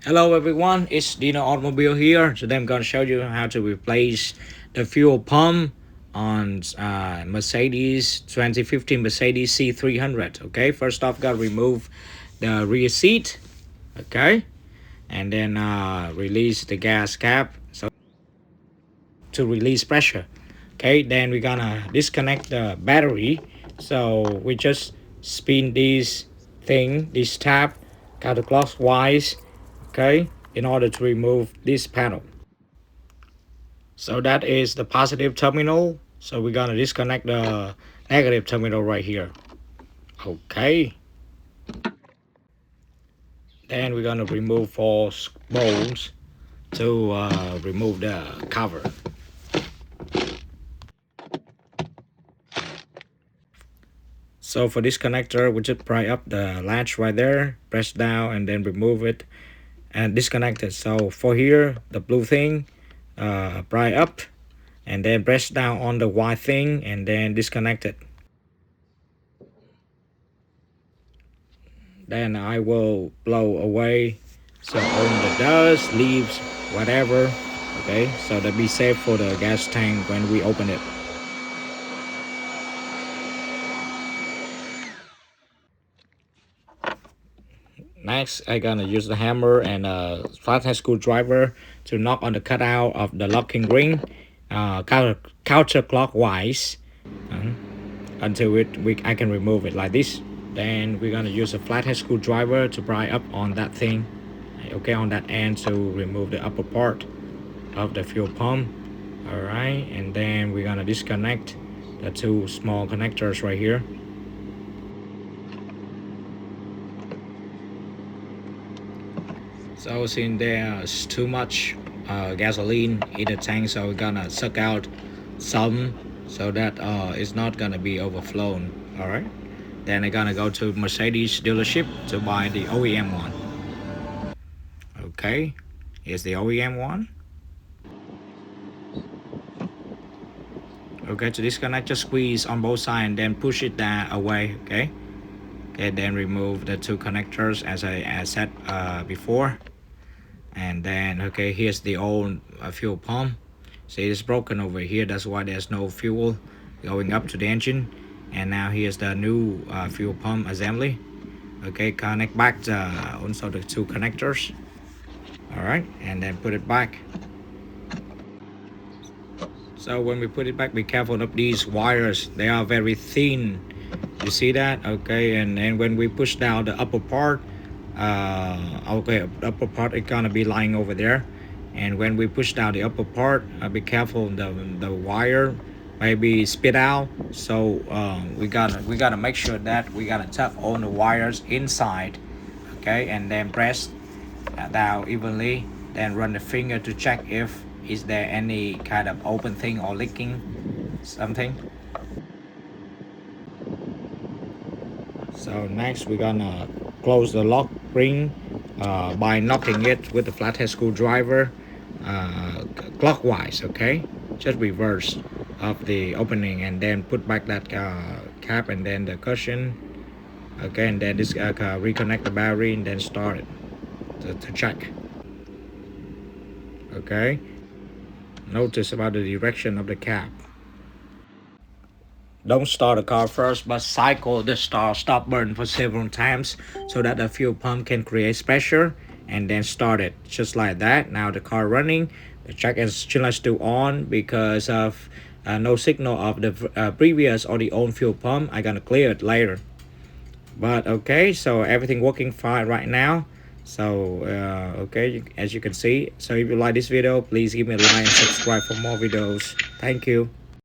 Hello everyone, it's Dino Automobile here. Today I'm going to show you how to replace the fuel pump on Mercedes 2015 Mercedes C300. Okay, first off, got to remove the rear seat. Okay, and then release the gas cap so to release pressure. Okay, then we're gonna disconnect the battery. So we just spin this tab counterclockwise, okay, in order to remove this panel. So that is the positive terminal. So we're gonna disconnect the negative terminal right here. Okay. Then we're gonna remove 4 bolts to remove the cover. So for this connector, we just pry up the latch right there, press down, and then remove it and disconnect it. So for here, the blue thing, pry up, and then press down on the white thing, and then disconnect it. Then I will blow away so all the dust, leaves, whatever. Okay, so that be safe for the gas tank when we open it. Next, I gonna use the hammer and a flathead screwdriver to knock on the cutout of the locking ring counterclockwise until I can remove it like this. Then we're gonna use a flathead screwdriver to pry up on that thing, okay, on that end to remove the upper part of the fuel pump. All right, and then we're gonna disconnect the 2 small connectors right here. So since there's too much gasoline in the tank, so we're gonna suck out some so that it's not gonna be overflown. All right, then I'm gonna go to Mercedes dealership to buy the OEM one. Okay, here's the OEM one. Okay, to disconnect, just squeeze on both sides and then push it down away. Okay, then remove the 2 connectors as I said before. And then okay, here's the old fuel pump. See, it's broken over here, that's why there's no fuel going up to the engine. And now here's the new fuel pump assembly. Okay, connect back also the 2 connectors. All right, and then put it back. So when we put it back, be careful of these wires, they are very thin. You see that? Okay, and then when we push down the upper part, okay, upper part is gonna be lying over there, and when we push down the upper part, be careful the wire maybe spit out. So we gotta make sure that we gotta tap all the wires inside, okay, and then press down evenly, then run the finger to check if is there any kind of open thing or leaking something. So next we're gonna close the lock ring by knocking it with the flathead screwdriver clockwise. Okay, just reverse of the opening, and then put back that cap and then the cushion. Okay, and then this reconnect the battery and then start it to check. Okay, notice about the direction of the cap. Don't start the car first, but cycle the stop button for several times so that the fuel pump can create pressure, and then start it just like that. Now the car running, the check engine is still on because of no signal of the previous or the old fuel pump. I'm gonna clear it later. But okay, so everything working fine right now. So okay, as you can see. So if you like this video, please give me a like and subscribe for more videos. Thank you.